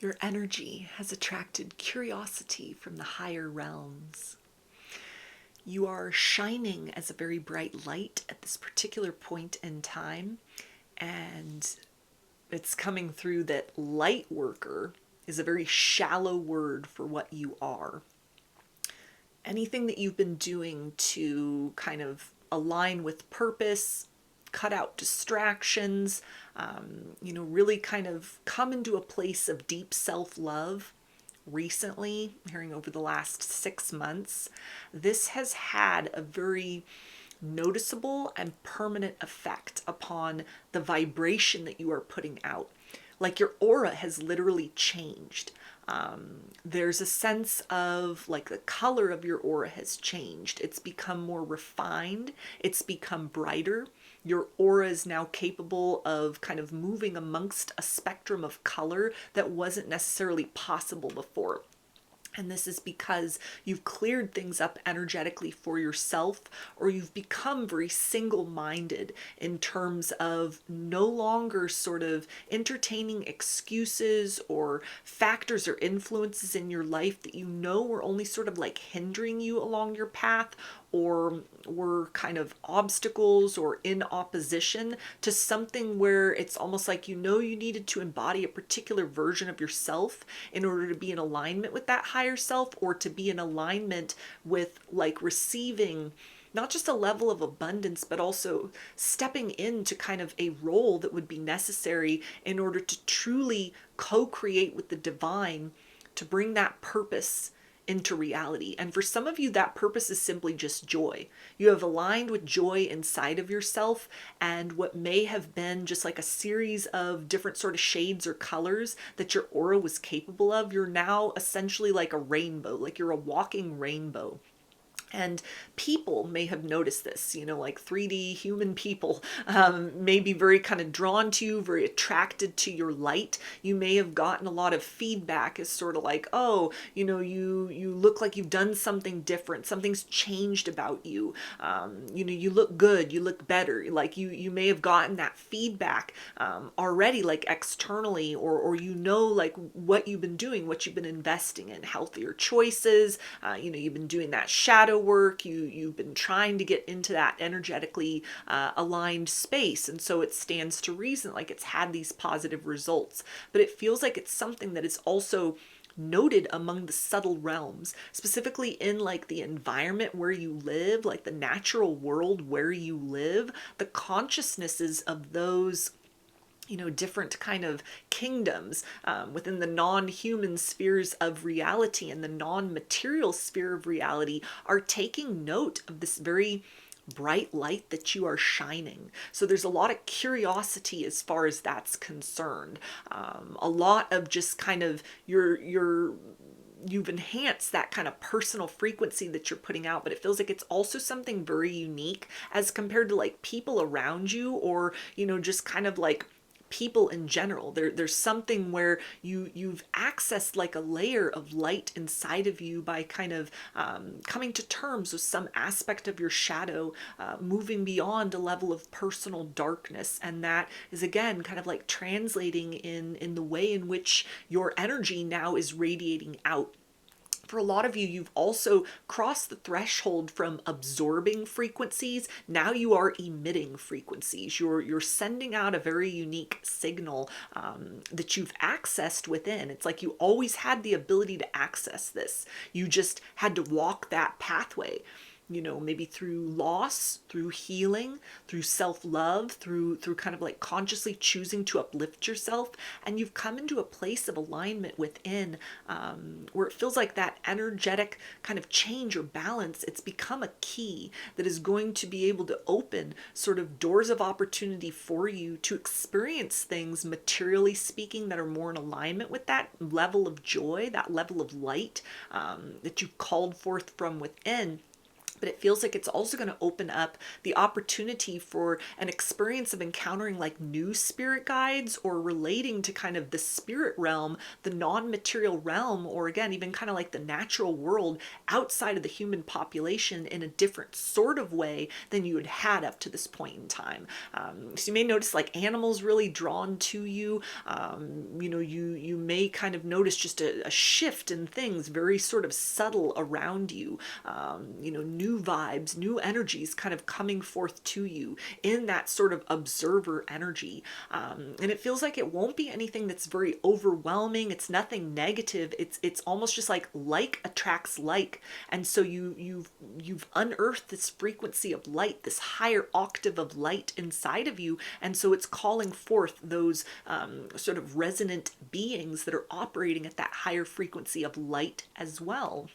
Your energy has attracted curiosity from the higher realms. You are shining as a very bright light at this particular point in time, and it's coming through that light worker is a very shallow word for what you are. Anything that you've been doing to kind of align with purpose, cut out distractions, really kind of come into a place of deep self-love recently, hearing over the last 6 months, this has had a very noticeable and permanent effect upon the vibration that you are putting out. Like your aura has literally changed. There's a sense of like the color of your aura has changed. It's become more refined. It's become brighter. Your aura is now capable of kind of moving amongst a spectrum of color that wasn't necessarily possible before. And this is because you've cleared things up energetically for yourself, or you've become very single-minded in terms of no longer sort of entertaining excuses or factors or influences in your life that you know were only sort of like hindering you along your path, or were kind of obstacles or in opposition to something where it's almost like you needed to embody a particular version of yourself in order to be in alignment with that higher self, or to be in alignment with like receiving not just a level of abundance, but also stepping into kind of a role that would be necessary in order to truly co-create with the divine to bring that purpose into reality. And for some of you, that purpose is simply just joy. You have aligned with joy inside of yourself, and what may have been just like a series of different sort of shades or colors that your aura was capable of, you're now essentially like a rainbow, like you're a walking rainbow. And people may have noticed this, like 3D human people may be very kind of drawn to you, very attracted to your light. You may have gotten a lot of feedback as sort of like, oh, you look like you've done something different. Something's changed about you. You look good. You look better. Like you may have gotten that feedback already, like externally, or like what you've been doing, what you've been investing in, healthier choices. You've been doing that shadow work, you've been trying to get into that energetically aligned space, and so it stands to reason like it's had these positive results. But it feels like it's something that is also noted among the subtle realms, specifically in like the environment where you live, like the natural world where you live. The consciousnesses of those different kind of kingdoms within the non-human spheres of reality and the non-material sphere of reality are taking note of this very bright light that you are shining. So there's a lot of curiosity as far as that's concerned. A lot of just kind of you've enhanced that kind of personal frequency that you're putting out, but it feels like it's also something very unique as compared to like people around you, or just kind of like people in general. There's something where you've accessed like a layer of light inside of you by kind of coming to terms with some aspect of your shadow, moving beyond a level of personal darkness. And that is again kind of like translating in the way in which your energy now is radiating out. For a lot of you, you've also crossed the threshold from absorbing frequencies. Now you are emitting frequencies. You're sending out a very unique signal that you've accessed within. It's like you always had the ability to access this. You just had to walk that pathway. Maybe through loss, through healing, through self-love, through kind of like consciously choosing to uplift yourself. And you've come into a place of alignment within where it feels like that energetic kind of change or balance, it's become a key that is going to be able to open sort of doors of opportunity for you to experience things, materially speaking, that are more in alignment with that level of joy, that level of light that you've called forth from within. but it feels like it's also going to open up the opportunity for an experience of encountering like new spirit guides, or relating to kind of the spirit realm, the non-material realm, or again, even kind of like the natural world outside of the human population in a different sort of way than you had up to this point in time. So you may notice like animals really drawn to you. You may kind of notice just a shift in things, very sort of subtle around you. New vibes, new energies kind of coming forth to you in that sort of observer energy. And it feels like it won't be anything that's very overwhelming. It's nothing negative. It's almost just like attracts like. And so you've unearthed this frequency of light, this higher octave of light inside of you. And so it's calling forth those sort of resonant beings that are operating at that higher frequency of light as well.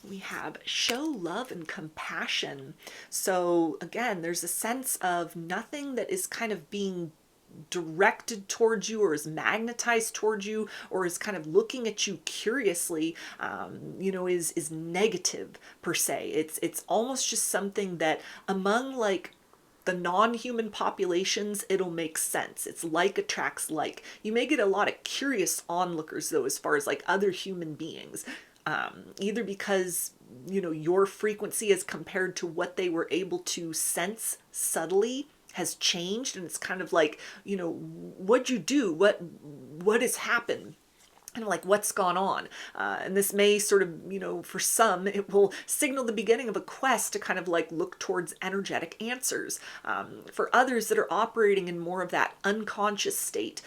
We have show love and compassion. So again, there's a sense of nothing that is kind of being directed towards you, or is magnetized towards you, or is kind of looking at you curiously, is negative per se. It's almost just something that among like the non-human populations, it'll make sense. It's like attracts like. You may get a lot of curious onlookers though, as far as like other human beings. Either because your frequency as compared to what they were able to sense subtly has changed, and it's kind of like, what'd you do, what has happened, and like what's gone on. And this may sort of, for some, it will signal the beginning of a quest to kind of like look towards energetic answers. For others that are operating in more of that unconscious state,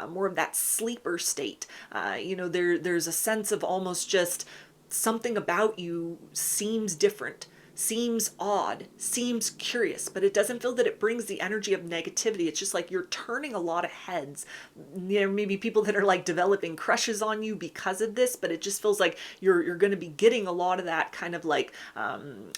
more of that sleeper state, there's a sense of almost just something about you seems different, seems odd, seems curious, but it doesn't feel that it brings the energy of negativity. It's just like you're turning a lot of heads. Maybe people that are like developing crushes on you because of this, but it just feels like you're going to be getting a lot of that kind of like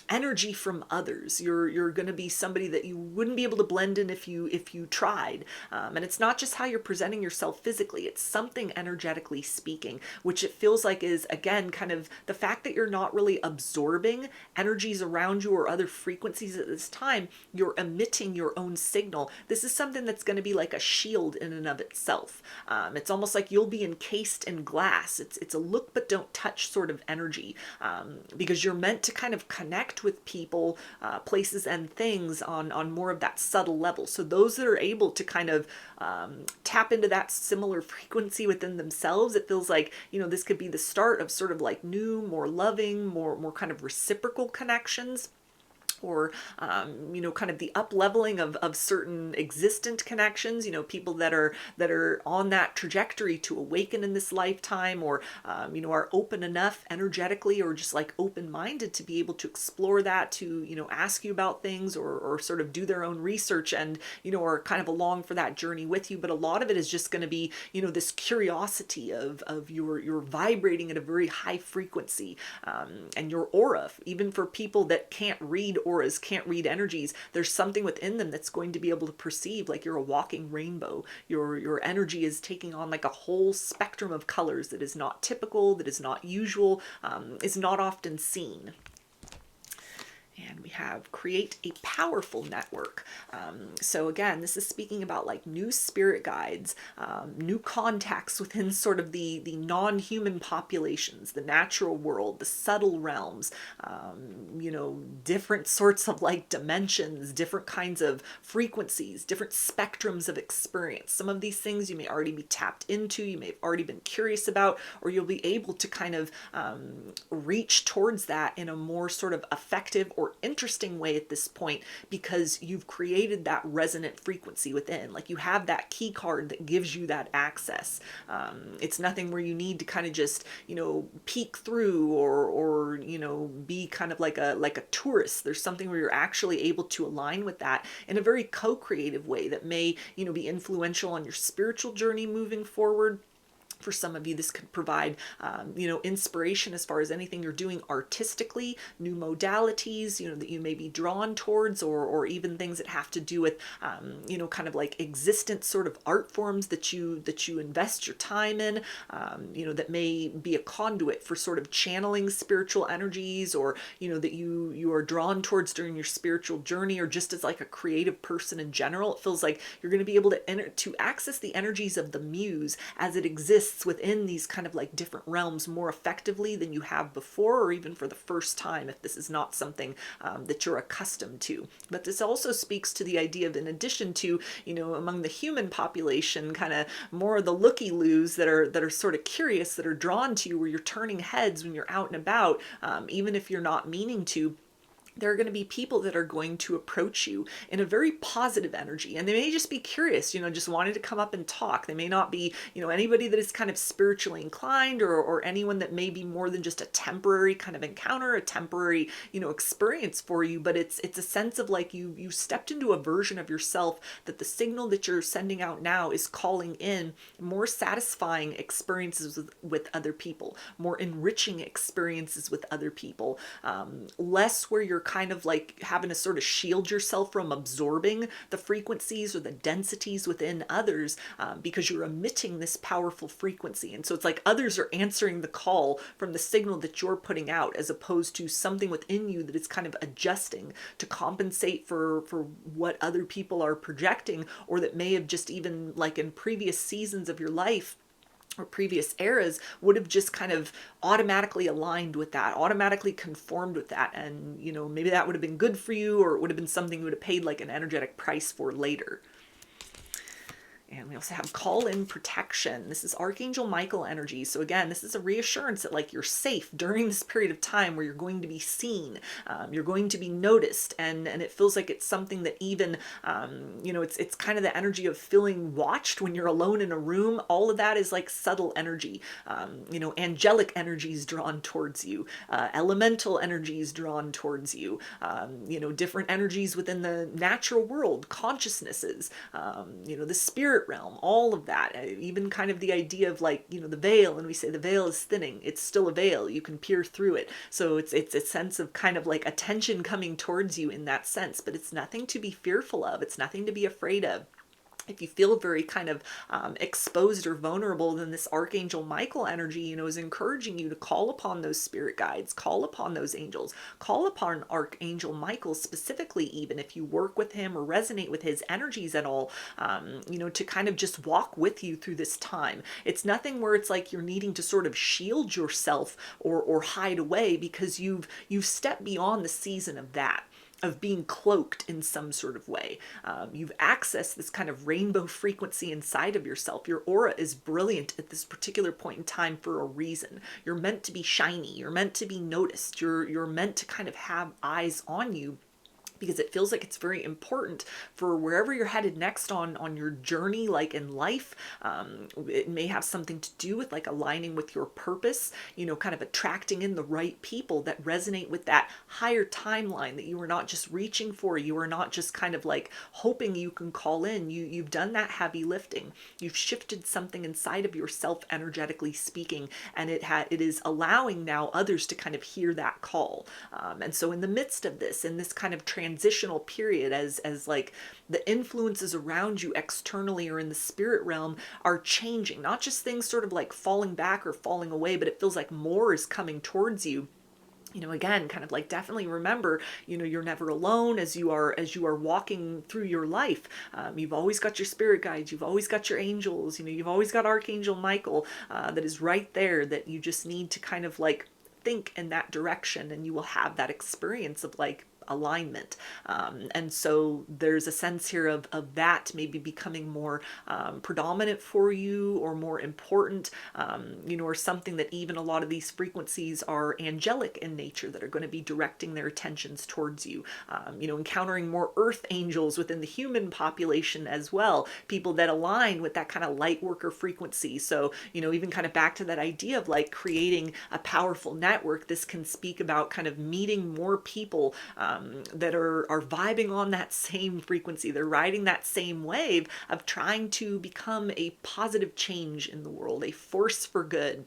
energy from others. You're going to be somebody that you wouldn't be able to blend in if you tried. And it's not just how you're presenting yourself physically, it's something energetically speaking, which it feels like is, again, kind of the fact that you're not really absorbing energies around you or other frequencies at this time. You're emitting your own signal. This is something that's going to be like a shield in and of itself. It's almost like you'll be encased in glass. It's a look but don't touch sort of energy, because you're meant to kind of connect with people, places and things on more of that subtle level. So those that are able to kind of tap into that similar frequency within themselves, it feels like, this could be the start of sort of like new, more loving, more kind of reciprocal connections, or kind of the up leveling of certain existent connections, people that are on that trajectory to awaken in this lifetime, or are open enough energetically, or just like open-minded to be able to explore that, to ask you about things, or sort of do their own research, and are kind of along for that journey with you. But a lot of it is just going to be this curiosity of you're vibrating at a very high frequency, and your aura, even for people that can't read auras, can't read energies, there's something within them that's going to be able to perceive like you're a walking rainbow. Your energy is taking on like a whole spectrum of colors that is not typical, that is not usual, is not often seen. And we have create a powerful network. So again, this is speaking about like new spirit guides, new contacts within sort of the non-human populations, the natural world, the subtle realms, different sorts of like dimensions, different kinds of frequencies, different spectrums of experience. Some of these things you may already be tapped into, you may have already been curious about, or you'll be able to kind of reach towards that in a more sort of effective or interesting way at this point, because you've created that resonant frequency within. Like you have that key card that gives you that access. It's nothing where you need to kind of just peek through, or be kind of like a tourist. There's something where you're actually able to align with that in a very co-creative way that may be influential on your spiritual journey moving forward. for some of you, this could provide, inspiration as far as anything you're doing artistically, new modalities, that you may be drawn towards, or even things that have to do with, kind of like existent sort of art forms that you invest your time in, that may be a conduit for sort of channeling spiritual energies, or, that you are drawn towards during your spiritual journey, or just as like a creative person in general. It feels like you're going to be able to access the energies of the muse as it exists within these kind of like different realms more effectively than you have before, or even for the first time if this is not something that you're accustomed to. But this also speaks to the idea of, in addition to, among the human population, kind of more of the looky-loos that are sort of curious, that are drawn to you, where you're turning heads when you're out and about, even if you're not meaning to. There are going to be people that are going to approach you in a very positive energy, and they may just be curious, just wanting to come up and talk. They may not be, anybody that is kind of spiritually inclined, or anyone that may be more than just a temporary kind of encounter, a temporary, experience for you. But it's a sense of like you stepped into a version of yourself that the signal that you're sending out now is calling in more satisfying experiences with other people, more enriching experiences with other people, less where you're kind of like having to sort of shield yourself from absorbing the frequencies or the densities within others, because you're emitting this powerful frequency. And so it's like others are answering the call from the signal that you're putting out, as opposed to something within you that is kind of adjusting to compensate for what other people are projecting, or that may have just, even like in previous seasons of your life or previous eras, would have just kind of automatically aligned with that, automatically conformed with that. And, maybe that would have been good for you, or it would have been something you would have paid like an energetic price for later. And we also have call in protection. This is Archangel Michael energy. So again, this is a reassurance that like you're safe during this period of time where you're going to be seen, you're going to be noticed, and it feels like it's something that even, it's kind of the energy of feeling watched when you're alone in a room. All of that is like subtle energy, angelic energies drawn towards you, elemental energies drawn towards you, different energies within the natural world, consciousnesses, the spirit realm, all of that, even kind of the idea of like, the veil, and we say the veil is thinning, it's still a veil, you can peer through it. So it's a sense of kind of like attention coming towards you in that sense, but it's nothing to be fearful of, it's nothing to be afraid of. If you feel very kind of exposed or vulnerable, then this Archangel Michael energy, is encouraging you to call upon those spirit guides, call upon those angels, call upon Archangel Michael specifically, even if you work with him or resonate with his energies at all, to kind of just walk with you through this time. It's nothing where it's like you're needing to sort of shield yourself or hide away, because you've stepped beyond the season of that, of being cloaked in some sort of way. You've accessed this kind of rainbow frequency inside of yourself. Your aura is brilliant at this particular point in time for a reason. You're meant to be shiny. You're meant to be noticed. You're meant to kind of have eyes on you, because it feels like it's very important for wherever you're headed next on your journey, like in life. It may have something to do with like aligning with your purpose, kind of attracting in the right people that resonate with that higher timeline that you are not just reaching for, you are not just kind of like hoping you can call in. You've done that heavy lifting. You've shifted something inside of yourself, energetically speaking, and it is allowing now others to kind of hear that call. And so in the midst of this, in this kind of transitional period, as like the influences around you externally or in the spirit realm are changing, not just things sort of like falling back or falling away, but it feels like more is coming towards you. Again, kind of like definitely remember, you're never alone as you are walking through your life. You've always got your spirit guides, you've always got your angels, you've always got Archangel Michael that is right there, that you just need to kind of like think in that direction, and you will have that experience of like alignment. And so there's a sense here of that maybe becoming more predominant for you, or more important, or something that even a lot of these frequencies are angelic in nature, that are going to be directing their attentions towards you. Encountering more earth angels within the human population as well, people that align with that kind of light worker frequency. So, even kind of back to that idea of like creating a powerful network, this can speak about kind of meeting more people, that are vibing on that same frequency. They're riding that same wave of trying to become a positive change in the world, a force for good.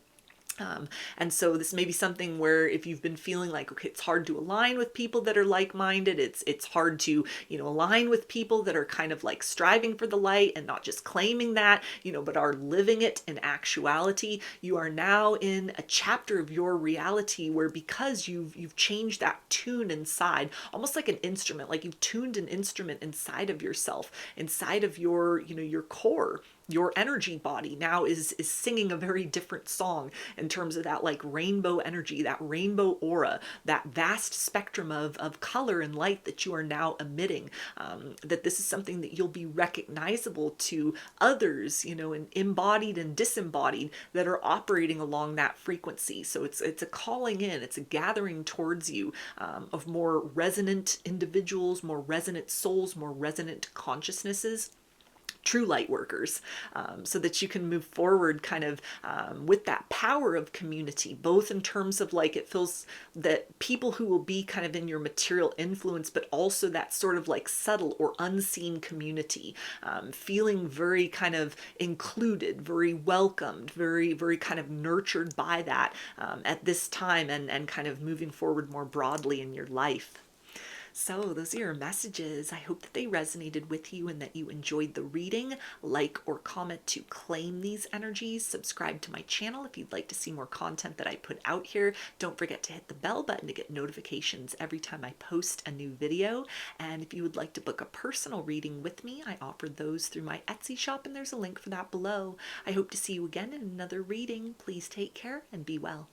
And so this may be something where if you've been feeling like, okay, it's hard to align with people that are like-minded, it's hard to, align with people that are kind of like striving for the light and not just claiming that, but are living it in actuality. You are now in a chapter of your reality where, because you've changed that tune inside, almost like an instrument, like you've tuned an instrument inside of yourself, inside of your core. Your energy body now is singing a very different song in terms of that like rainbow energy, that rainbow aura, that vast spectrum of color and light that you are now emitting. That this is something that you'll be recognizable to others, and embodied and disembodied, that are operating along that frequency. So it's a calling in, it's a gathering towards you of more resonant individuals, more resonant souls, more resonant consciousnesses, true light workers, so that you can move forward kind of with that power of community, both in terms of like, it feels that people who will be kind of in your material influence, but also that sort of like subtle or unseen community, feeling very kind of included, very welcomed, very, very kind of nurtured by that at this time, and kind of moving forward more broadly in your life. So those are your messages. I hope that they resonated with you and that you enjoyed the reading. Like or comment to claim these energies. Subscribe to my channel if you'd like to see more content that I put out here. Don't forget to hit the bell button to get notifications every time I post a new video. And if you would like to book a personal reading with me, I offer those through my Etsy shop, and there's a link for that below. I hope to see you again in another reading. Please take care and be well.